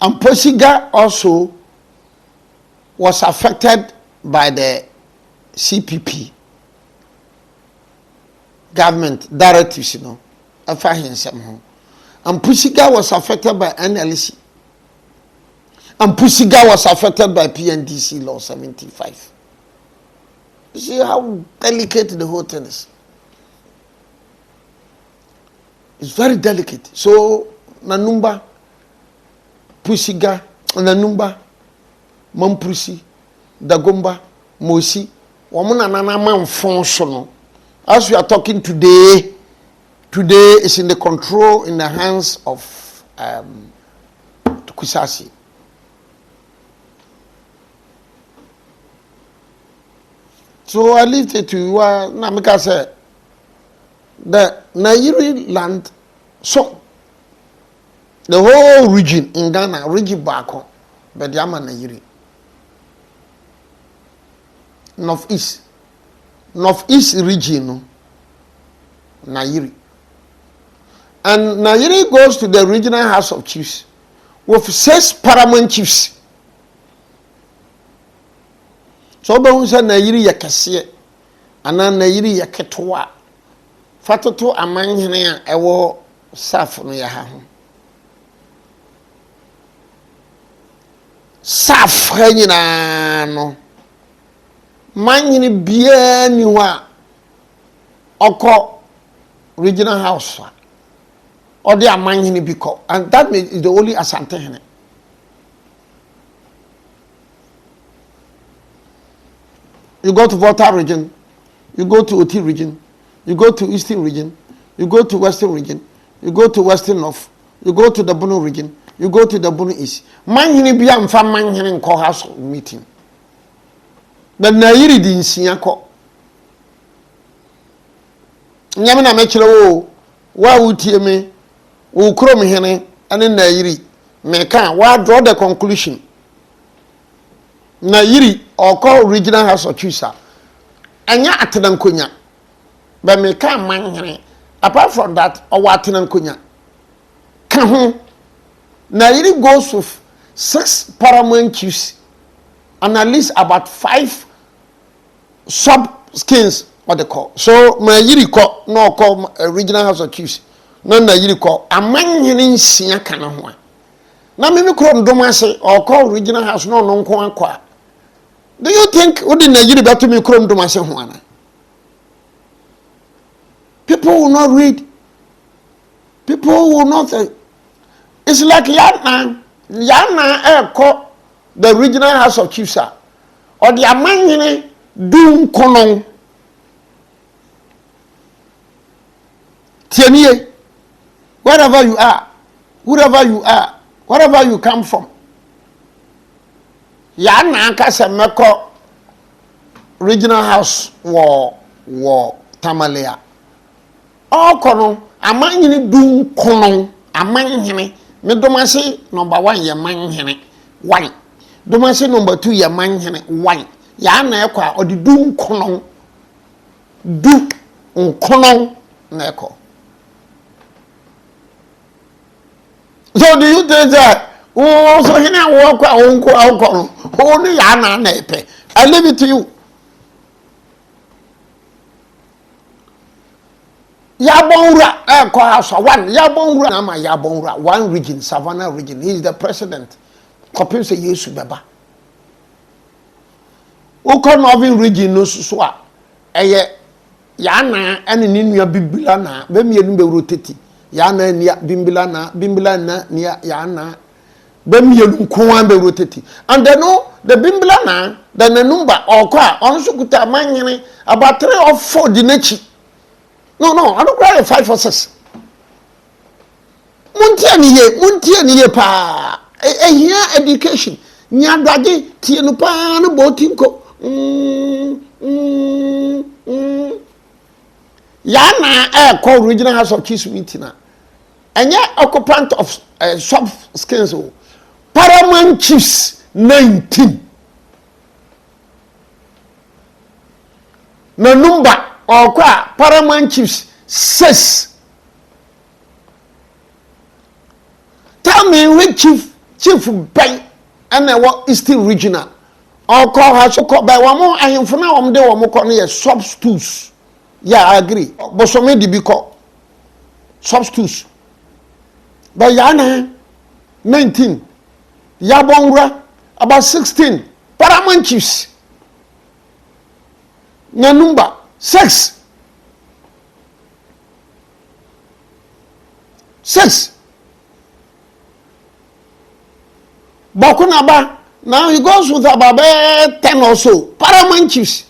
And Posiga also was affected by the CPP government directives, and Posiga was affected by NLC. And Posiga was affected by PNDC law 75. You see how delicate the whole thing is. It's very delicate. So Nanumba, Posiga, Nanumba, Mamprusi, Dagomba, Mossi, functional. As we are talking today is in the control, in the hands of Kussasi. So I leave it to you. Namika said the Nairi land, so the whole region in Ghana, region back home, but the Ama Nairi. Northeast region, Nairi. And Nairi goes to the regional house of chiefs with 6 paramount chiefs. So when say Nairi yakase ana Nairi yaketoa fatoto amanhene a ewo saf no ya ha ho saf ha nyina no manhene bia ni ho a oko regional house or the amanhene biko, and that is the only Asante hene. You go to Volta region, you go to Oti region, you go to Eastern region, you go to Western region, you go to Western North, you go to the Bono region, you go to the Bono East. Manhini biya mfa manhini nko house meeting. The Nairi di nsiya ko. Nyame na mechire wo wa wutie me wo krom hene ane Nairi meka wa draw the conclusion. Nairi oko regional house of chiefs anya atenankonya ba meka manhene. Apart from that owa atenankonya ka ho Nairi goes with 6 paramount chiefs and at least about 5 sub skins, what they call. So Nairi ko no call regional house of chiefs. No Nairi ko amanhene nsia kana ho. Na me krom domase or call regional house no nko akwa. Do you think odi Nairi beto me krom domase ho ana? People will not read. People will not. It's like Yana Eko, the regional house of chiefs, or the Amangine Doom Konon. Tienie, wherever you are, wherever you are, wherever you come from. Yana Kasameko regional house war Tamalea. All Konon, Amangine Doom Konon, Amangine. Me domasi number 1 ya manhene 1. Domasi number 2 ya manhene 1. Ya na ekwa odi du nkonon na ekọ. So do you think that so hina wo kwa onko akọ no ni ya na epe? I leave it to you. Yabonra Kwasa 1 Yabonra Nama Yabonra 1 region Savannah region. He is the president. Kopim se Yesu beba. Uko Northern region no so a eye yana ene ni nua bibila na be mienu be roteti yana nia bimbila na nia yana be mienu nkoan be roteti. And then no the bimbila na the Nanumba okwa onso kuta manyene about 3 or 4 dinechi. No, I don't cry 5 or 6. Muntia niye pa. Here education. Nyadage tie no pa no botinko. Yana call regional house of chiefs meeting na. Anya occupant of sub skins. Paramount chiefs 19. Nanumba or kwa paramount chiefs 6. Tell me which chief pen and what eastern regional or call her so called by one more. I am for now. De one more substitutes. Yeah, I agree. But so many be called substitutes. But yana 19, Yabongra about 16, paramouncies. Nanumba 6. Bokunaba, now he goes with about 10 or so. Paramouncies.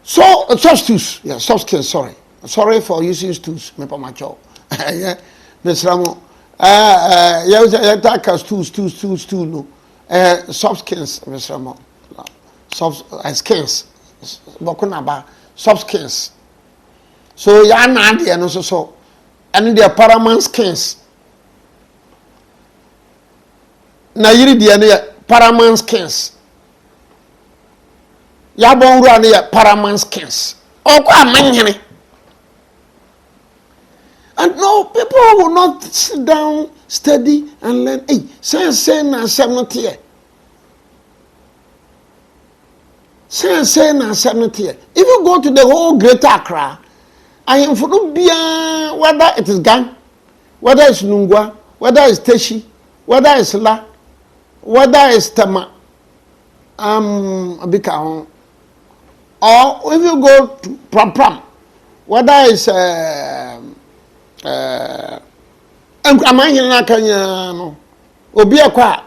So, substitutes. Yeah, substitutes, sorry. Sorry for using tools. Me pa macho. Yeah, Miss Ramo. Tools, no. Soft skills, Miss Ramo. Soft skills. Bokunaba, soft skills. So ya na de no so and the paramount skins na yiri de ne paramount skins ya bon ru ne paramount skins o kwa manhene. And no, people will not sit down, study and learn. Hey, say na 70 year. Say na 70 year. If you go to the whole Greater Accra, I am for Nubia, whether it is Gang, whether it's Nungwa, whether it's Teshi, whether it's La, whether it's Tama, Abika, or if you go to Pram, whether it's Amahina Kanya, Obia Kwa,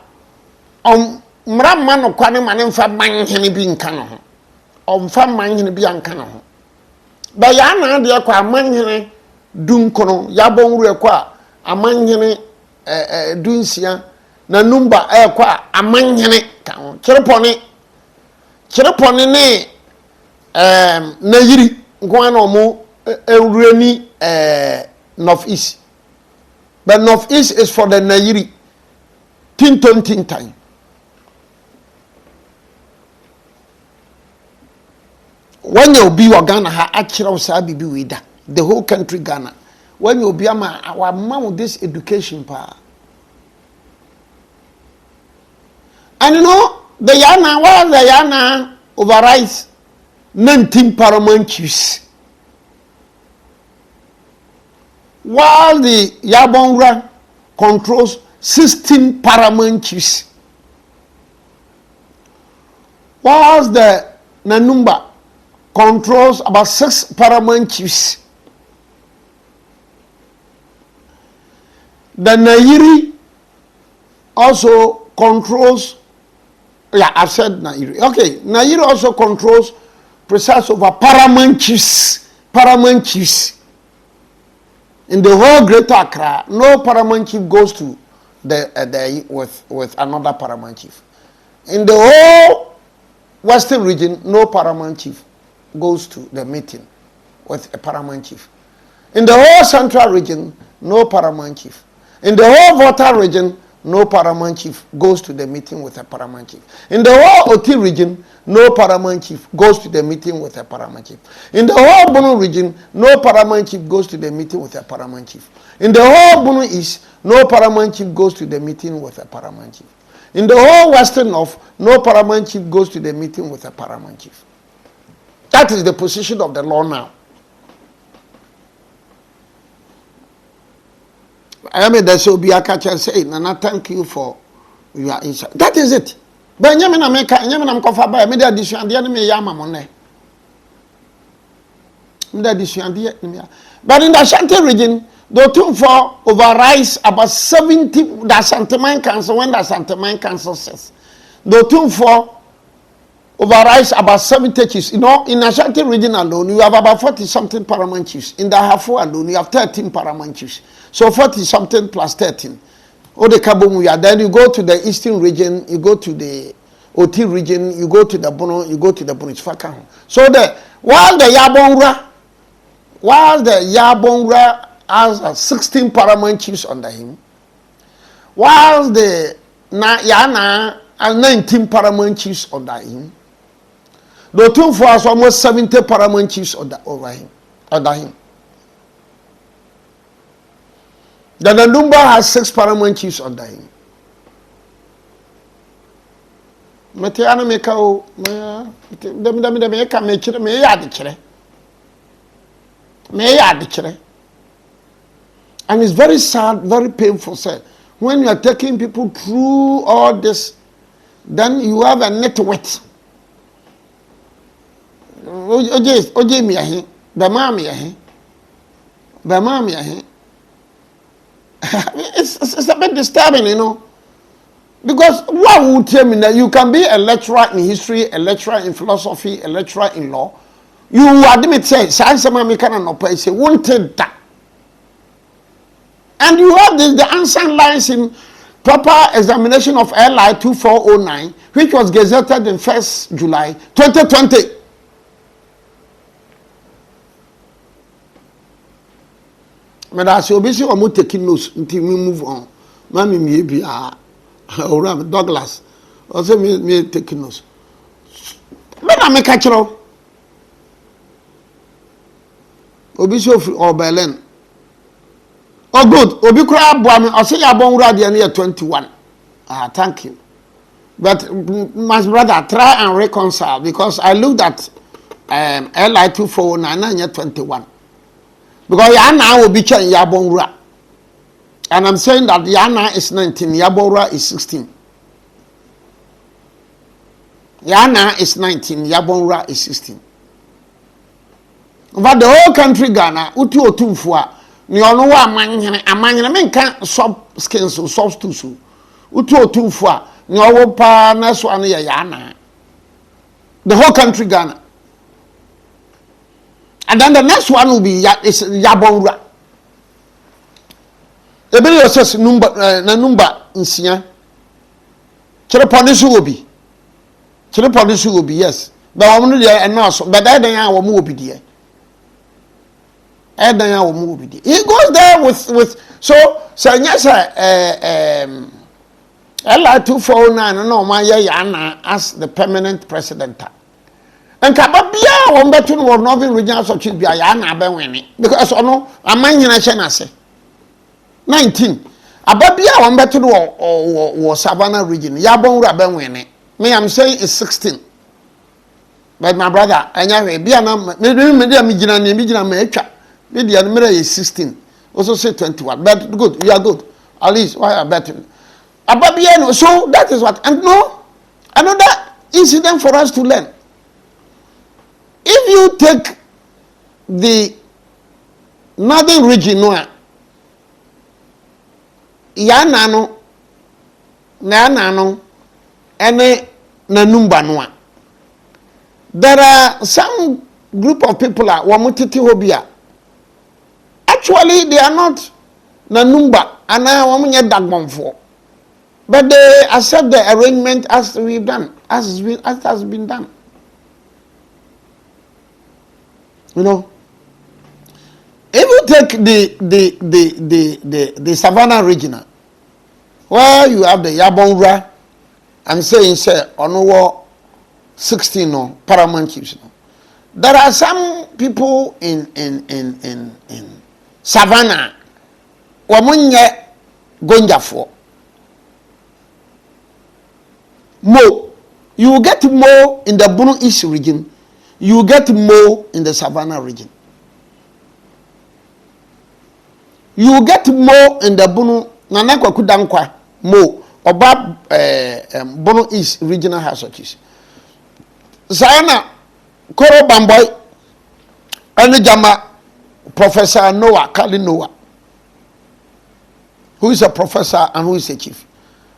Mramman or Quanum and Fam Man Henny being Cano, or Fam Man Henny being Cano. But yana de kwa manhene dun kono yabon ru kwa amanhene dunsia na numba kwa amanhene kan kirepone ne na yiri nko na omo ewurani north east, but north east is for the Nayiri tinton. When you be Ghana, ha actual sabi be with the whole country Ghana. When you be our mom this education pa. And you know the Yana was the Yana overrides 19 paramouncies, while the Yabongra controls 16 paramouncies, whilst the Nanumba controls about 6 paramouncies. The Nayiri also controls, yeah, I've said Nayiri. Okay, Nayiri also controls precise over paramouncies. In the whole Greater Accra, no paramount chief goes to the with another paramount chief. In the whole Western region, no paramount chief goes to the meeting with a paramount chief. In the whole Central region, no paramount chief. In the whole Volta region, no paramount chief goes to the meeting with a paramount chief. In the whole Oti region, no paramount chief goes to the meeting with a paramount chief. In the whole Bunu region, no paramount chief goes to the meeting with a paramount chief. In the whole Bunu East, no paramount chief goes to the meeting with a paramount chief. In the whole Western North, no paramount chief goes to the meeting with a paramount chief. That is the position of the law now. I mean, there should be a catch and say, Nana, thank you for your insight. That is it. But Yaman America, Yaman Kofa by media edition and the enemy Yamamone. But in the Ashanti region, the 2-4 overrides about 70, the Ashanti Mine Council, when the Ashanti Mine Council says. The 2-4 overrides about 70 chiefs. You know, in Ashanti region alone, you have about 40-something paramount chiefs. In the Hafu alone, you have 13 paramount chiefs. So 40-something plus 13. Then you go to the Eastern region, you go to the Oti region, you go to the Bono, you go to the Bonifaka. So while the Yabongra has 16 paramount chiefs under him, while the Yana has 19 paramount chiefs under him, the Tumfo has almost 70 paramount chiefs under him. The Nanumba has 6 paramount chiefs under him. Metiana make o them make a make me yard chere. Me yard chere. And it's very sad, very painful, sir. When you are taking people through all this, then you have a network. Oje mi ahe, be ma mi ahe. Be ma mi ahe. It's a bit disturbing, you know. Because what would tell me that you can be a lecturer in history, a lecturer in philosophy, a lecturer in law. You admit say, science man can say, wanted that. And you have the answer lies in proper examination of LI 2409, which was gazetted in 1st July 2020. But as you busy or taking notes until we move on. Mammy maybe Douglas. Also me taking notes. But I make a catch Obisho or Berlin. Oh good. Obi crab boy I say you born radio near 21. Thank you. But my brother try and reconcile because I looked at LI 2409 21. Because Yana will be changed Yabonra. And I'm saying that Yana is 19, Yabonra is 16. Yana is 19, Yabonra is 16. But the whole country Ghana, Utu Otumfua, Nyonoa Amanya menka sub skins or substitutes. Utu Otumfua, Nyowo Pa Naswane Yana. The whole country Ghana. And then the next one will be Yabonra. The bill says Nanumba Insia. Chiraponisu will be. Chiraponisu will be, yes. But I'm not there and also, but I don't know what be there. I don't know what be there. He goes there with so yes, LI 2409 no my Yana as the permanent president. And Kababia won better or Northern regions of Chiefdom Yana Benwini. Because no, a man in a channel 19. Ababia won better or Savannah region. Yabon Rabenwini. Me, I'm saying it's 16. But my brother, I never be a number. Maybe Mijina Mecha. Maybe the is 16. Also say 21. But good, you are good. At least why are better. Ababia, so that is what. And no, another incident for us to learn. If you take the northern region, Yanano, Nanano, and Nanumba, there are some group of people are Wamutiti Hobia. Actually, they are not Nanumba, and I want Dagomba for. But they accept the arrangement as we've done, as has been done. You know, if you take the Savannah regional, where you have the Yabonra, I'm saying say on 16 no paramount chiefs. No. There are some people in Savannah, Wamunye Gonja for more. You get more in the Bunu East region. You get more in the Savannah region. You get more in the Bunu Nanakwa Kudankwa more about Bunu East regional hierarchies. Sayana Koro Bamboy and Jama Professor Noah Kali Noah, who is a professor and who is a chief.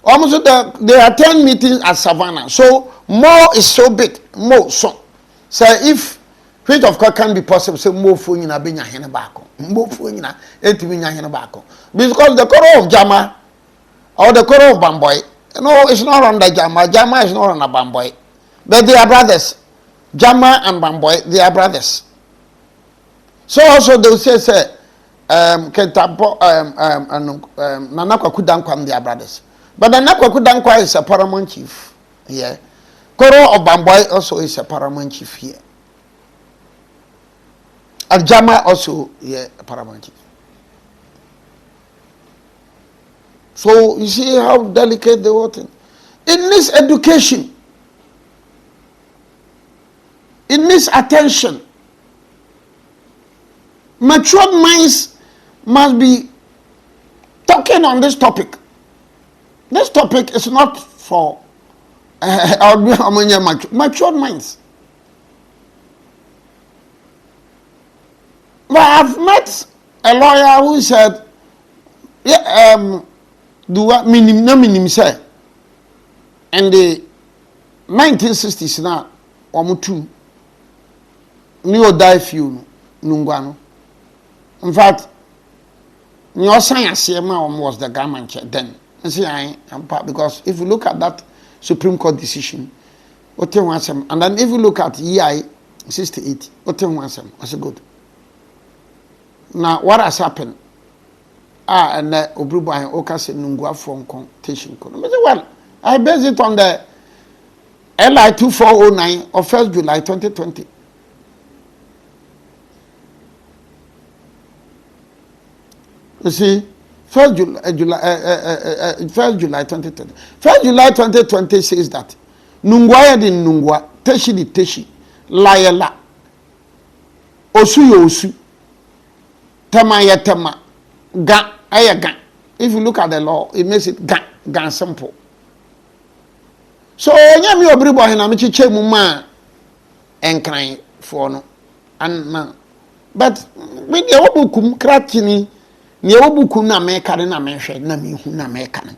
Almost there attend meetings at Savannah. So more is so big, more so. So if which of course can be possible, say more for you na benya hene bako. More for you na etibinya hene bako. Because the core of Jama or the core of Bamboy, no, it's not on the Jama. Jama is not on the Bamboy. But they are brothers. Jama and Bamboy, they are brothers. So also they will say Kentampo Nanakwa Kudankwa, they are brothers. But Nanakwa Kudankwa is a paramount chief here. Koro of Bamboy also is a paramount chief here. And Jama also here a paramount chief. So you see how delicate the whole thing. It needs education. It needs attention. Matured minds must be talking on this topic. This topic is not for matured minds. But I've met a lawyer who said, yeah, do what minimum say. And the 1960s now, Omutu, Neo die few, Nungwano. In fact, your science was the government then. And see, because if you look at that Supreme Court decision, and then if you look at EI 68, I said, good. Now, what has happened? And Obruba and Okase Nungwa from contation. Well, I base it on the LI 2409 of 1st July 2020. You see, 1st July 2020. 1st July 2020 says that Nungwa din Nungwa, Teshi di Teshi, Layela, Osu yo Osu, Tema ya Tema, Ga aya Ga. If you look at the law, it makes it Ga simple. So, nyami obribo hena mi chiche mu ma enkran for no. And man, but we dey obukum krakini. Ni obuku na meka na mehwe na mehu na meka.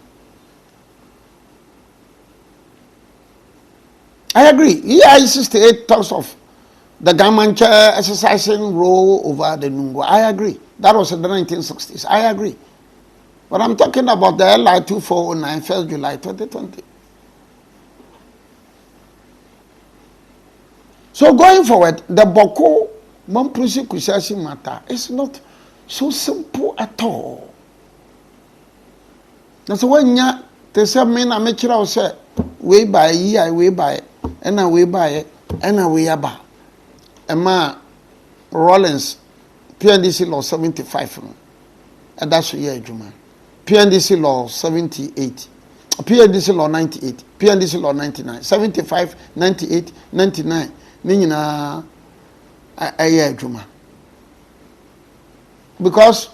I agree. EI 68 talks of the government exercising role over the Nungwa. I agree. That was in the 1960s. I agree. But I'm talking about the LI 2409 1st July 2020. So going forward, the Boko Mamprusi Kussasi matter is not so simple at all. That's when they say men are making out say way by year, way by and a way by and a way about. Emma Rollins, PNDC law 75, and that's a year Juma. PNDC law 78, PNDC law 98, PNDC law 99, 75, 98, 99. Nina a year Juma. Because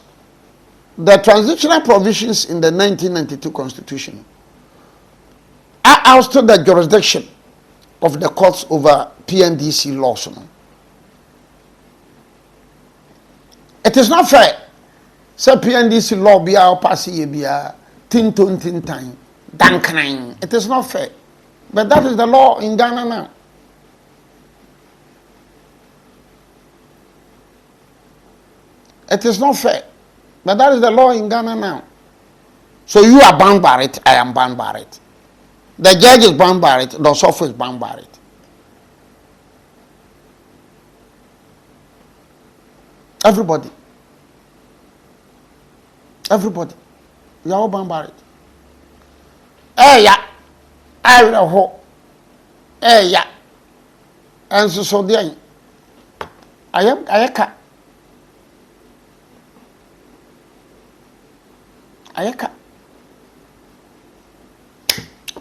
the transitional provisions in the 1992 Constitution are ousted the jurisdiction of the courts over PNDC laws. It is not fair. So PNDC law be our passy be a tin time, dankanine. It is not fair. But that is the law in Ghana now. It is not fair. But that is the law in Ghana now. So you are bound by it, I am bound by it. The judge is bound by it, the software is bound by it. Everybody. Everybody. You are all bound by it. Hey, yeah. I will hope. Hey, yeah. And so there. I can't.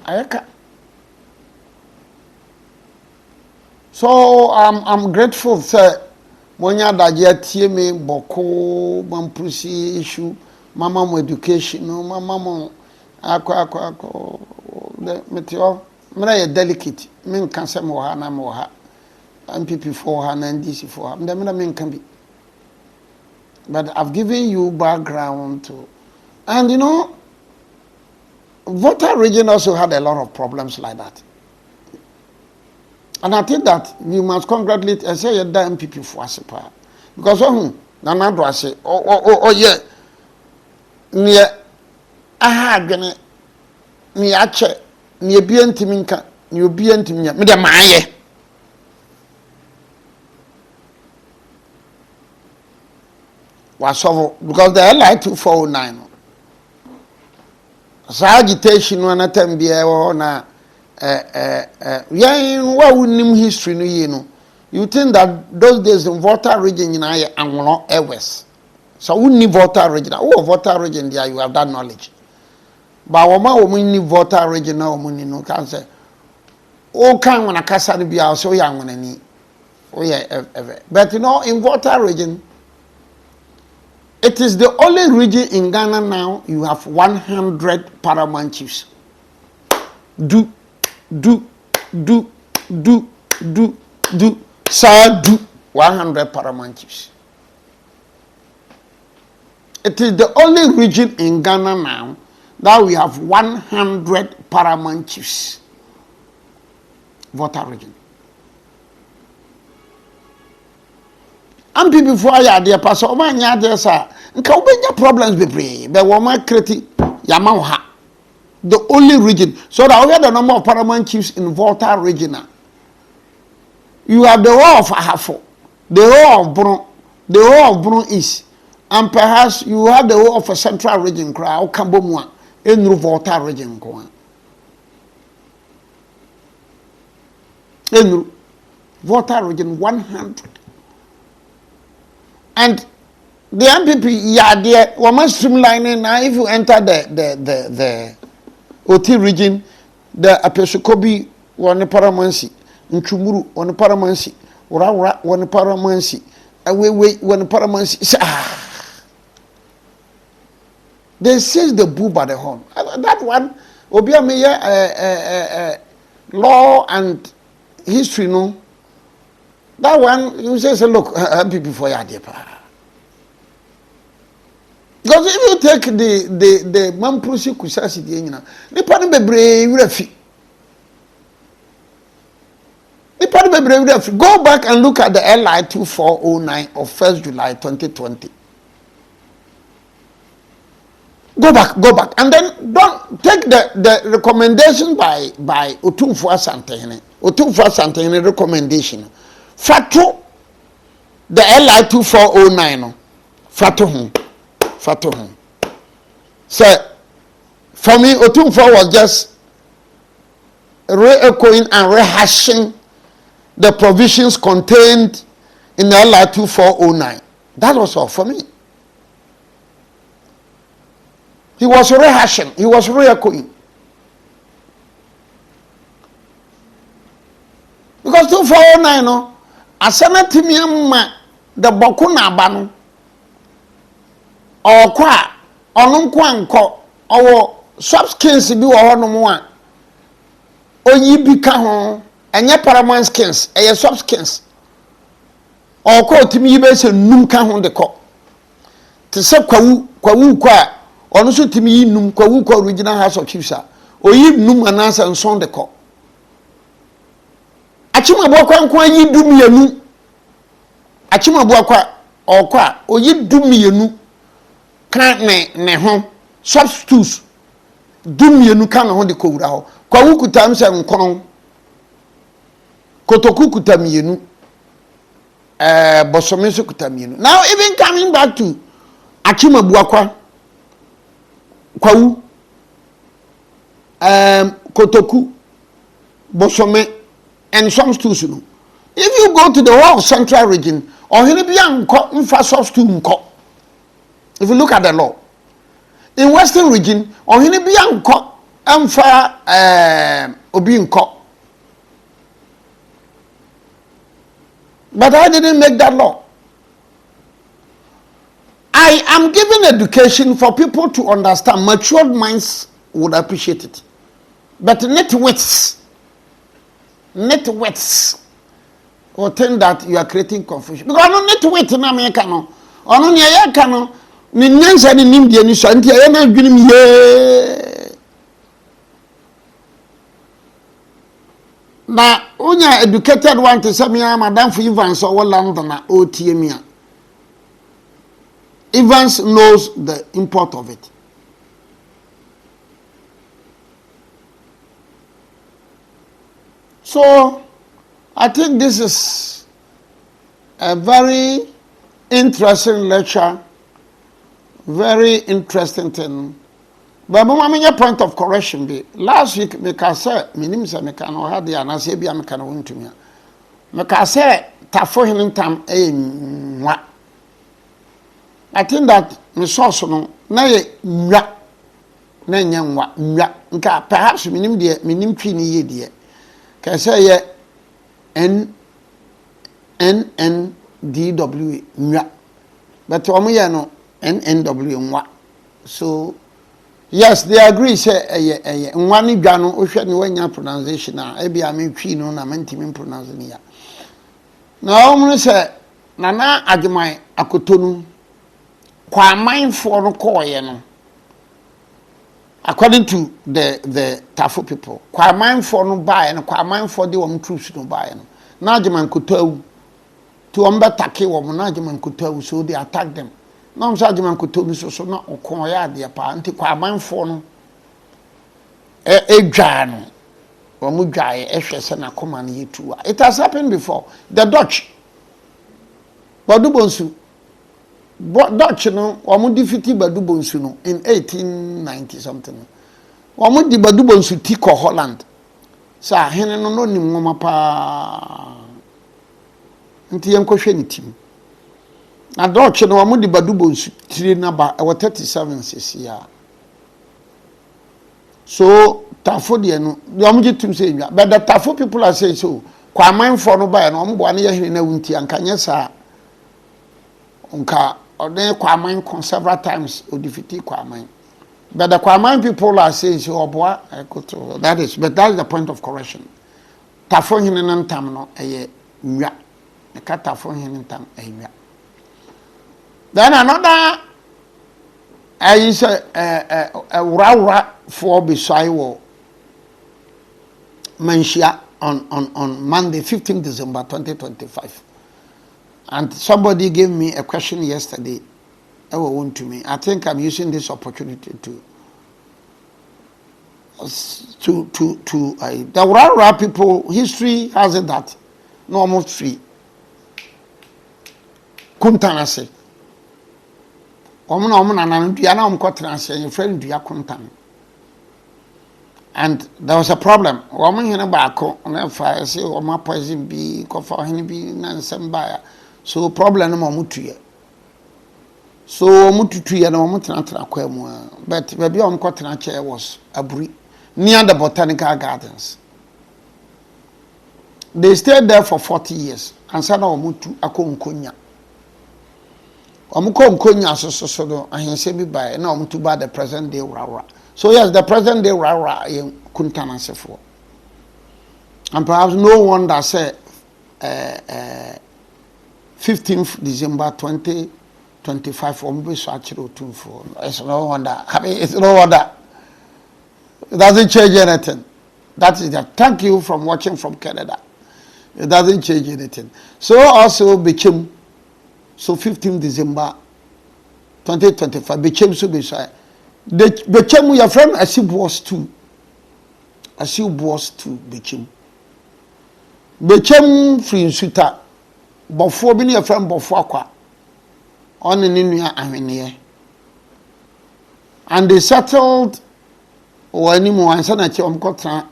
Ayaka. So I'm grateful, sir. Monya daje tie me boko Mamprusi issue, mama mo education, mama mo ako the meteo mra delicate. Men kan se mo ha na mo ha. MPP for her, NDC for her. Men can be. But I've given you background to. And you know, Volta region also had a lot of problems like that. And I think that we must congratulate and say the MPP for us. Because Nanumba say, oh yeah, near gonna near Ache, near Bientiminka, near Bientimia, me the Maye. Was over because the LI 2409. So agitation when I tell me na what we name history no you know. You think that those days in Volta region in Angola West. So we need Volta region. Oh, Volta region there you have that knowledge. But woman ni Volta region na woman no can say all can when a kasa be so young when any but in Volta region it is the only region in Ghana now you have 100 paramount chiefs. Do sir, do 100 paramount chiefs. It is the only region in Ghana now that we have 100 paramount chiefs. Volta region. And people before I had their pass over and yard, sir, and can be problems be free. But woman critic Yamaha. The only region. So that we have the number of paramount chiefs in Volta region. You have the whole of Ahafo, the whole of Bruno, the whole of Bruno East, and perhaps you have the whole of a central region, crowd, Kambomwa, in the Volta region. In Volta region 100. And the MPP, yeah, there, we must streamline now. If you enter the OT region, the Apesukobi, one paramouncies. Nchumuru on the paramouncies, Ura one the paramouncies, away one the paramouncies. They seize the bull by the horn. That one will be a mere law and history, no. That one you say, look, happy before you are. Because if you take the Mamprusi Kussasi, the party be brave. Go back and look at the LI 2409 of 1st July 2020. Go back. And then don't take the recommendation by Otumfuo Santehene. Otumfuo Santehene recommendation. Fatu the LI 2409. Fatu home. So for me, Otumfuo was just re-echoing and rehashing the provisions contained in the LI 2409. That was all for me. He was rehashing, he was re-echoing. Because 2409, no, asana timiyama the boku na abano, or kwa, onunkwanko, or subskins bi wa hono mo a, oyi bi ka ho. Anya paramount skins, a soft skins. Or call to me base num can on the cock. To say kwa or also to me num kwa original house of Chusa, or you num and answer and son the cock. Achima Bokwa ye do me a nu. Achima Bokwa or qua, or ye do me a nu. Can't ne home, substitutes. Do me a nu can on the code out. Kwa times and con. Kotoku kutamienu, Bosomeso kutamienu. Now even coming back to Achima Buakwa, Kwau, Kotoku, Bosome, and some Stusunu. If you go to the whole central region, or Hilibian infrastructure, if you look at the law, in western region, or Hilibian Amfa Obinko. But I didn't make that law. I am giving education for people to understand. Matured minds would appreciate it. But nitwits will think that you are creating confusion. Because I don't nitwit in America. No. I don't know. Ni nyansa ni nimdi ni so nti aye na adwini mi ye na unya educated one to say me madam for Evans or London na OTM. Evans knows the import of it. So I think this is a very interesting lecture, very interesting thing. But my point of correction be last week because say minim say me can had the na say bia me can won to me. Me ka say tafo hin tam nwa. I think that me source no na ye nwa na nyanwa nwa nka perhaps minim twi ni ye de ka say ye NNDW nwa but omo ye no NNW nwa so yes they agree say nwa ni dwa no ohwe ni wanya pronunciation a bia me twi no na mentimi pronounce ni ya na omo say nana agemai akotonu kwa mindful no koye no according to the Tafo people kwa mindful no buy no kwa mindful de wom troops no buy no na ageman kotawu to ombe take wom na ageman kotawu so they attack them na om sa ageman kotawu so na okon ya de pa nti kwa mindful no edwa no wom dwae ehwese na koma na yetu it has happened before the Dutch Badubonsu Dutch no omo defeat Badubonsu no in 1890 something omo di Badubonsu ti ko Holland sa hene no nim ngoma pa nti yenkohwe ni tim na Dutch no omo di Badubonsu tire na ba 37 cc so Tafo de no omo gitum say nwa but the Tafo people are saying so kwa manfo no ba no omo bo ane ye hene na wunti ankanye sa nka ode kwaman several times o defeat kwaman but the kwaman people are saying so oboa that is the point of correction Tafo hene ntam no eye nwa the Tafo hene ntam nwa then another I say ura for beside wo Manshia on Monday 15th December 2025. And somebody gave me a question yesterday. To me. I think I'm using this opportunity to the Urara people history has it that no almost free. Kuntanase. And there was a problem. Woman in a barco on a fire, say, or my poison be, for him be, and buyer. So problem no mutu so mutu tu ya no mutu na kwamwa but baby on kwatena chair was abri near the botanical gardens. They stayed there for 40 years and sana mutu akonkonya omukonkonya so do ahense bi bai na mutu ba the present day rawa. So yes, the present day rawa in kuntanasefo, and perhaps no one that said 15th December 2025 it's no wonder. I mean, it's no wonder. It doesn't change anything. That is that. Thank you from watching from Canada. It doesn't change anything. So also became 15th December 2025 became so beside the became your friend as it was too became free suita. Before being a friend before qua on an India Armenia. And they settled or any more and son at your contra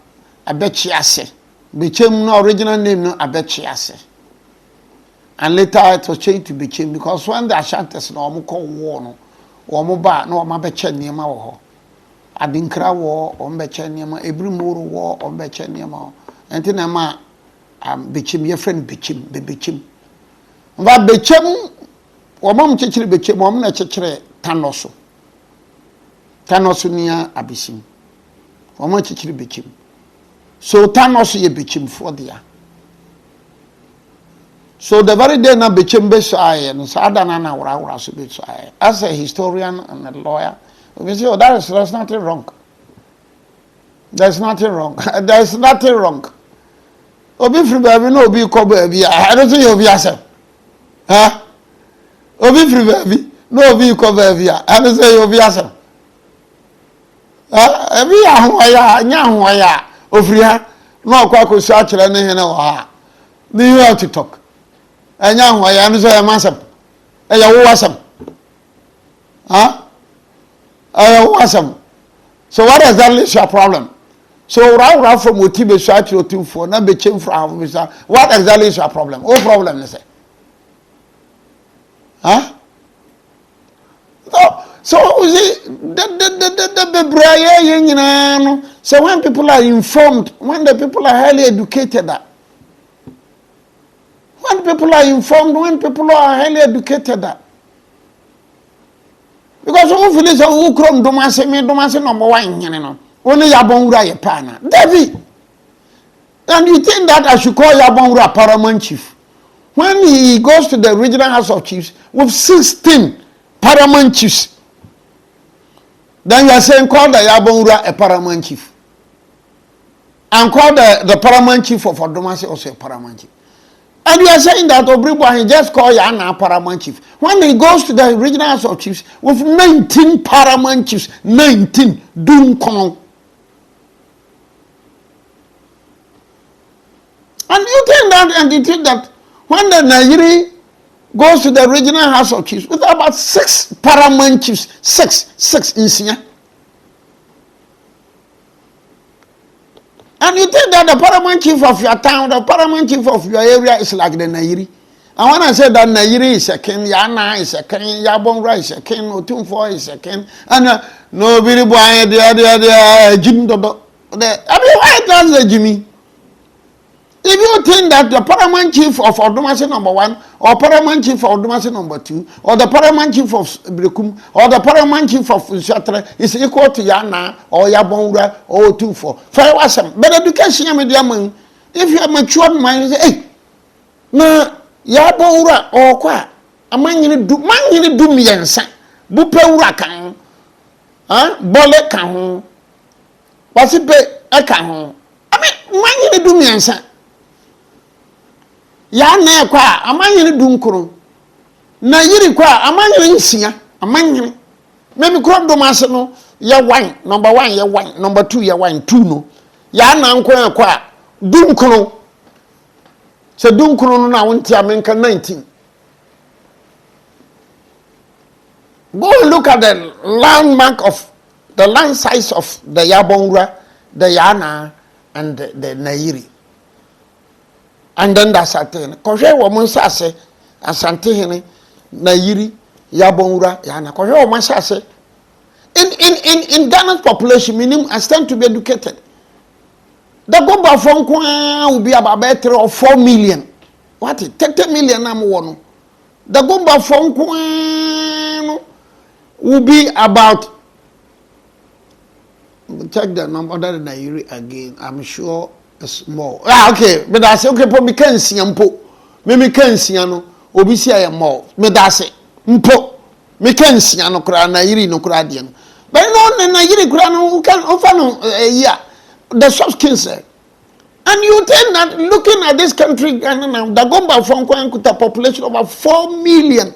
a betchiasse. Became no original name, no a betchiasse. And later it was changed to became because when the Ashantis no more call war or mobile no my betchen near my war. I didn't cry war on betchen near my every more war on betchen near my and then became your friend became. Va bechem o mom chechire bechem o na chechire tanoso nia abisim o mom chechire bechem so tanoso ye bechem for there. So the very day na bechem be sai no sada na wura so be sai as a historian and a lawyer we say there's nothing wrong. There's nothing wrong. There's nothing wrong. Obi free baby no obi ko baby I don't think you be asem. Huh? Obi free baby, no obi ko baby. I don't say you be asem. Ebi ahwaya, nya ahwaya. Ofri ha, no kwa ko so akere ne hene wo ha. Ni you have to talk. Anya ahwaya no so ya masem. E ya wo asem. Huh? Wo asem. So what exactly is your problem? So right from Motibe Shati or 2 now be changed from what exactly is your problem? Oh problem, they say. Huh? So So the brain, you know. So when people are informed, when the people are highly educated, when people are informed, when people are highly educated, because some feel so who come domase number one, you know. Only Yabongra ye pana. David. And you think that I should call Yabongra paramount chief? When he goes to the regional house of chiefs with 16 paramount chiefs, then you are saying call the Yabongra a paramount chief. And call the paramount chief of Odomase also a paramount chief. And you are saying that Obribwa he just call Yana paramount chief. When he goes to the regional house of chiefs with 19 paramount chiefs, 19 Dunkong. And you think that, and you think that when the Nigeri goes to the regional house of chiefs with about 6 paramount chiefs, 6 in Sinya. And you think that the paramount chief of your town, the paramount chief of your area is like the Nigeri. And when I say that Nigeri is a king, Yana is a king, Yabongra is a king, Otumfo is a king, and nobody boy, the Jim Dodo. I mean, why does the Jimmy? If you think that the paramount chief of Odomase number 1, or paramount chief of Odomase number 2, or the paramount chief of Brekum, or the paramount chief of Shatra is equal to Yana, or Yabongra, or 2-4. For awesome. But education, if you are matured mind, you say, hey, no, Yabongra, or qua, a man you do me and son, Bupeura can, Bole can, what's it pay a can? I mean, man you do me and son. Ya na kwa amanyere dunkuru na yiri kwa amanyere nsia amanyere memi kro domase no ya wine number 1 ya wine number 2 ya wine 2 no ya na nko kwa dunkuru se dunkuru no na wonti amenka 19. Go and look at the landmark of the land size of the Yabongra, the Yana and the Nairi. And then that's a thing. Koshe woman sase asante hene na yiri Yabongra yana. Koshe woman sase. In Ghana's population, minimum I stand to be educated. Dagomba from Kwa will be about 3 or 4 million. What it? 30 million am one. Dagomba from Kwa will be about. Check the number that Nairi again. I'm sure. Small. Okay, but I say okay, po me kan sian po. Me kan sian no, obi si aye more. Me da say mpo. Me kan sian no kra na yiri no kra de no. But no na yiri kra no kan ofa no yeah. The soft skills. And you think that looking at this country Ghana now, Dagomba from Kwankuta population of about 4 million.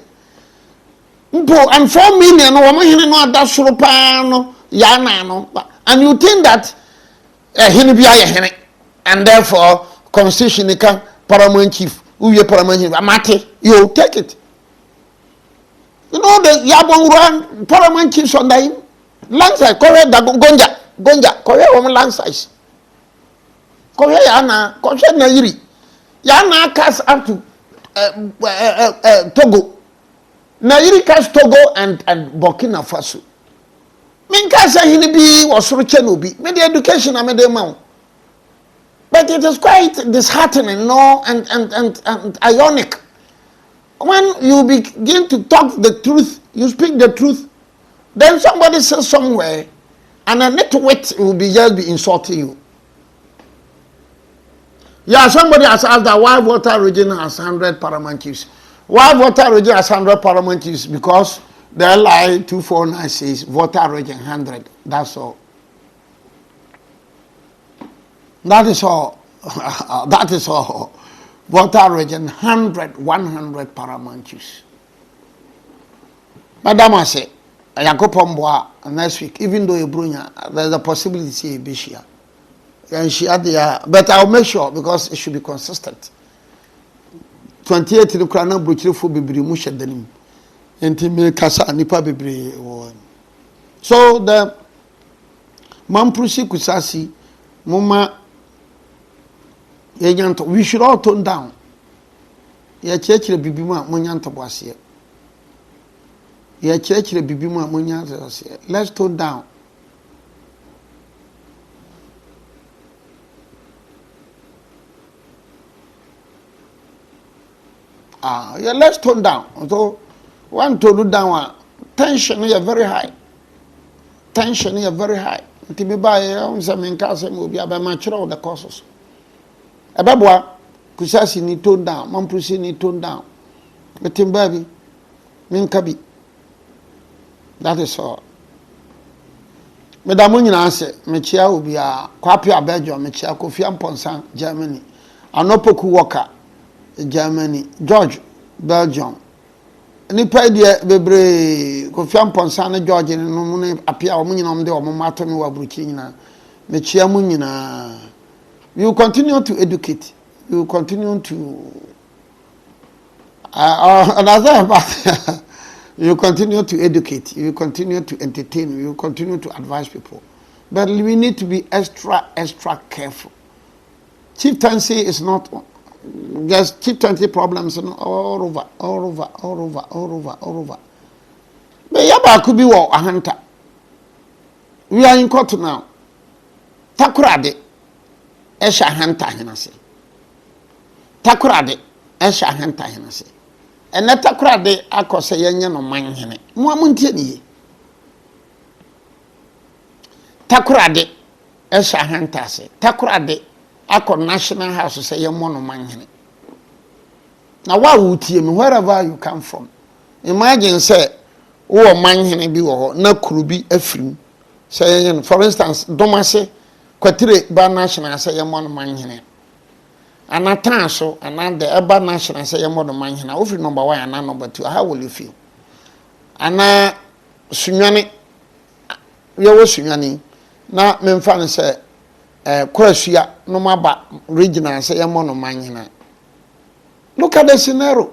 Mpo and 4 million no woman hene no adasoro pa no ya na no. And you think that hene bia ye hene. And therefore, constitution can paramount chief, who you paramount chief, Amate, you take it. You know the Yabongra paramount chiefs on the land size, correct Gonja, correct woman land size. Correct Yana, correct Nairi. Yana cast up to Togo. Nairi cast Togo and Burkina Faso. Minkasa Hinibi was Ruchenobi, made the education I made them out. But it is quite disheartening, no, and ironic. When you begin to talk the truth, you speak the truth, then somebody says somewhere, and a nitwit will just be insulting you. Yeah, somebody has asked that why Volta region has 100 paramount chiefs. Why Volta region has 100 paramount chiefs? Because the LI 249 says Volta region 100. That's all. That is all. That is all. Volta region 100 paramount chiefs. Madam I say, Yakopomboa next week, even though Ebrunya, there's a possibility to see Bishia. And she had the but I'll make sure because it should be consistent. 28 the Krana Bruchil for Bibri Musha denim. And Timmy Kasa Nipa Bibri. So the Mamprusi Kussasi Muma. We should all tone down. Your church will be monyanto was here. ye chire bibi mu amonya say let's tone down. Yeah, let's tone down. So one tone down, tension is very high. Tension is very high. Nti buy on some incase will be about mature the causes. Ababwa Kussasi ni tone down, Mamprusi ni tone down. But baby, minkabi. That is all. Madam nyina ase mechia obi a kwapi abejo mechia Kofi Amponsan Germany. Anopoku worker Germany, George, Belgium. Nipa de bebre Kofi Amponsan George no no apia o nyina omde o mato me wa buruki nyina mechia mu nyina. You continue to educate. You continue to you continue to educate, you continue to entertain, you continue to advise people. But we need to be extra careful. Chieftaincy is not just chieftaincy problems all over. But yaba could be a hunter. We are in court now. Takurade Esha hunter hinase. Takurade Esha hunter hinase. And that takurade akose yenye no manhene. Mo amuntie ni. Takurade esha hantase. Takurade akọ national house say yemo no manhene. Na wa wutie me wherever you come from. Imagine say wo manhene bi wo na kuru bi afrim. Say for instance domase kwatire ba national say yemo no manhene. Anatan so and the urban national say yemo no manhene. Ofri number 1 and number 2. How will you feel? Ana sunwane yewo sunwane na memfa ne say kwasua no maba regional say yemo no manhene. Look at the scenario.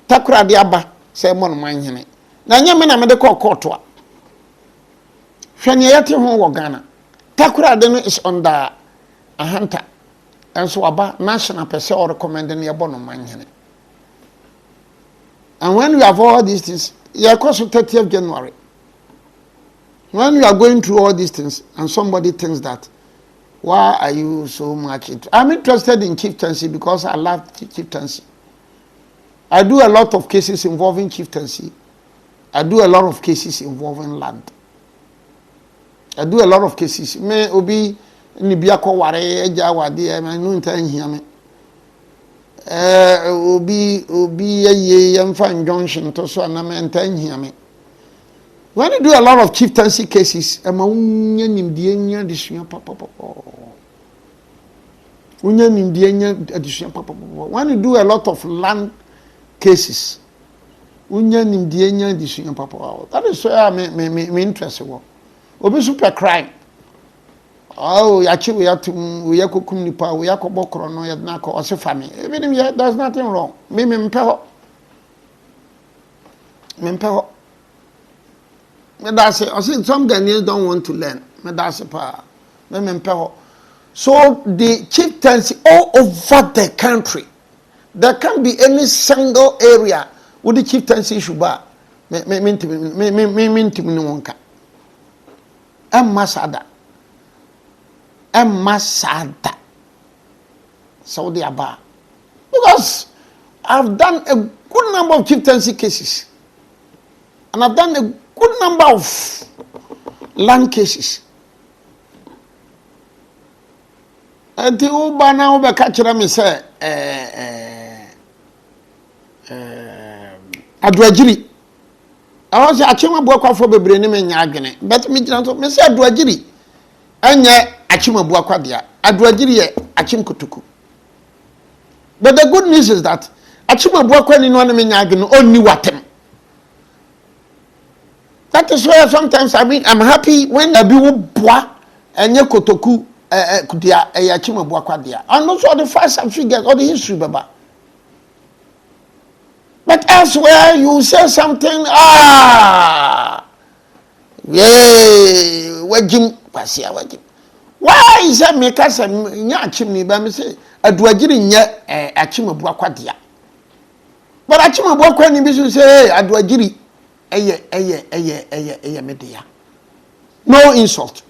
Takura de aba say yemo no manhene. Na nyame na me de court a. Hwene yete ho wo Ghana. Takura de no is under a hunter. And so aba national person or recommending yebo no manhene. And when we have all these things, you course 30th January. When you are going through all these things and somebody thinks that, why are you so much into? I'm interested in chieftaincy because I love chieftaincy. I do a lot of cases involving chieftaincy. I do a lot of cases involving land. I do a lot of cases. Me obi ni biako ware eja wade me no ntan hia me. Obi ye yemfa junction to so na me ntan hia me. When you do a lot of chieftaincy cases, ema unya nimdie nya adisua papa. Unya nimdie nya adisua papa. When you do a lot of land cases, unya nimdie nya adisua papa. That is where me interest wo. Obi super crime. Oh, yachi we yatum we yakokum nipa we yakobokro no yedna ko osefami. Even if there's nothing wrong. Me mpeho. That's it. I think some Ghanaians don't want to learn. That's it. So the chieftaincy all over the country, there can't be any single area with the chieftaincy should be. Masada. Saudi Arabia. Because I've done a good number of chieftaincy cases. And I've done a good number of land cases. And the Uba now be catching me say Adwajiri. I was achima buakwa for bebre ne menya adwene. But me jina so me say Adwajiri. Anya achima buakwa dia. Adwajiri ye achim kutuku. But the good news is that achima buakwa ni no na menya adwene onni watem. That is why sometimes I'm happy when a biwu boa and ye kotoku kudia achima buakwa dia. And also the facts and figures or the history baba. But elsewhere you say something, wajim pasia wajim. Why is that make us nya chimney ba me say adwagiri nya achima buakwa dia. But achima bo kwa ni bi so say adwagiri eye media. No insult.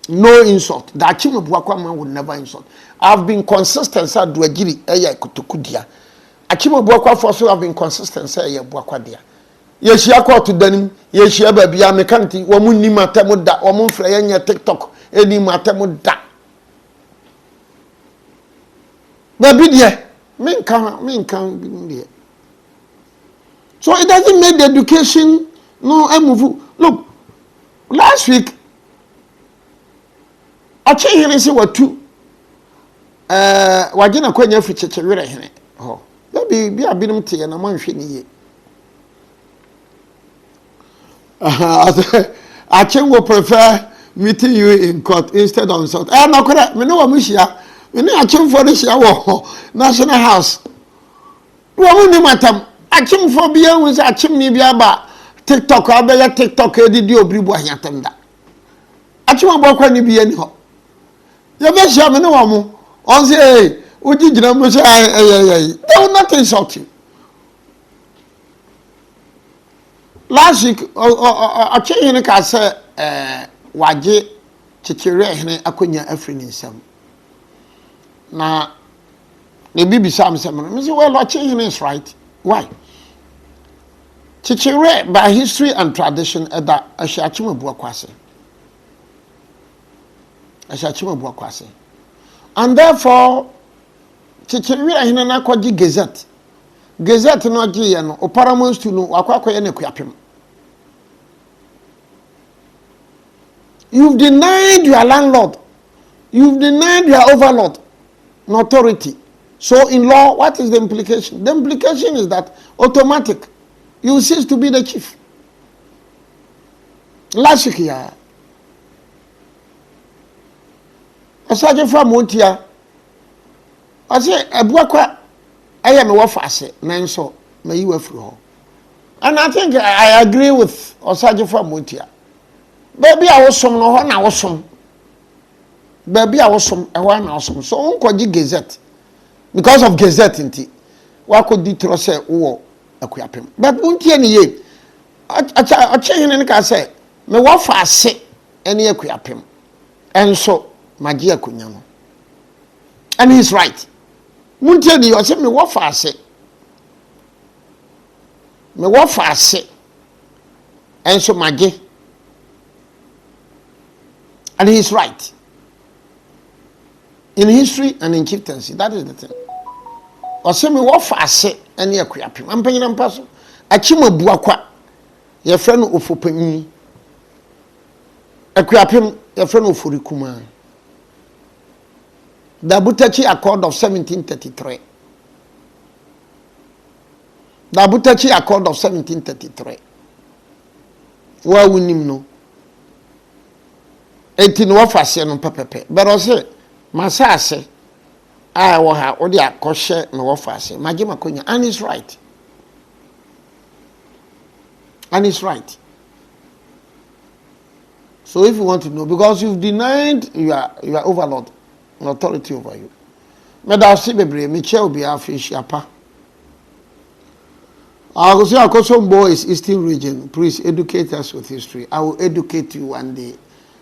No insult. The achima bo kwa man would never insult. I've been consistent say adwagiri eye kotokudia. Achima bo kwa for so have been consistent say eye bo kwa dia. Yeshia court danim, yeshia babia mekanti wo munni matemu da, wo munfra ye TikTok eni matemu da. Baby dear, men can be. So it doesn't make the education no I move. Look, last week I change here say what two wagina kwanya fi chechewere hene. Oh. Baby bi abinum te na manhwe ni ye. I can will prefer meeting you in court instead of insult. I'm not correct. Me know Amishia. Me know I came for this National House. Woman, no matter. I came for beer with a chimney ba TikTok. I bet TikTok did you be boy yatanda. I came about when you be anyhow. You bet you me no more. On say, would you know? They will not insult you. Last week, I change in a say, waje chichere hene akonya afri nsam. Na the bibi sam sam. Me say well, change is right. Why? Chichere by history and tradition eda ahyiachimo buakwase. Ahyiachimo buakwase. And therefore, chichere hene na kwaji gazette. Gazette no agi ye no o paramouncies to no akwakoye na kuapem. You've denied your landlord. You've denied your overlord an authority. So in law, what is the implication? The implication is that automatic. You cease to be the chief. Last week here, I said from Montia, I say Ebuakwa, I am a wafase, Nanso, may you free. And I think I agree with Osaje from Montia. Baby, I was some, no one I was some. Baby, I was some, a one awesome. So, Uncle Gazette. Because of Gazette, indeed. What could the trust say, oh, a quapim? But Unti any ye. I change in the say, me wafa say, any a quapim. And so, my dear Kunyamo. And he's right. Munti any, I say, me wafa say. Me wafa say. And so, my dear. And he's right. In history and in chieftaincy, that is the thing. Or say me what fast and ye kuapim. I'm paying them paso. Achimo buakwa. Your friend Ufupeni. A kuapim, your friend Ufurikuma. The Butachi Accord of 1733. The Butachi Accord of 1733. Why we him no? 18 wafase no pepepe. But I say, masase, I will have all the akoshe no wafase. Majima konya, and it's right. And it's right. So if you want to know, because you've denied your overlord, an authority over you. Madam Sibebre, Michelle be our fish yapa. I will say, Akosombo is Eastern region. Please educate us with history. I will educate you one day.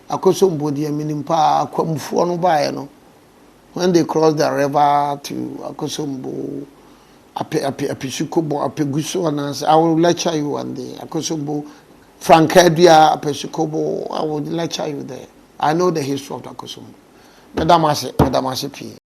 Akosombo dia minimpa kwamfuo no bae no when they cross the river to Akosombo apisukobo apeguso anans. I will lecture you one day. Akosombo Francadia apisukobo, I will lecture you there. I know the history of Akosombo. Madam Ase P.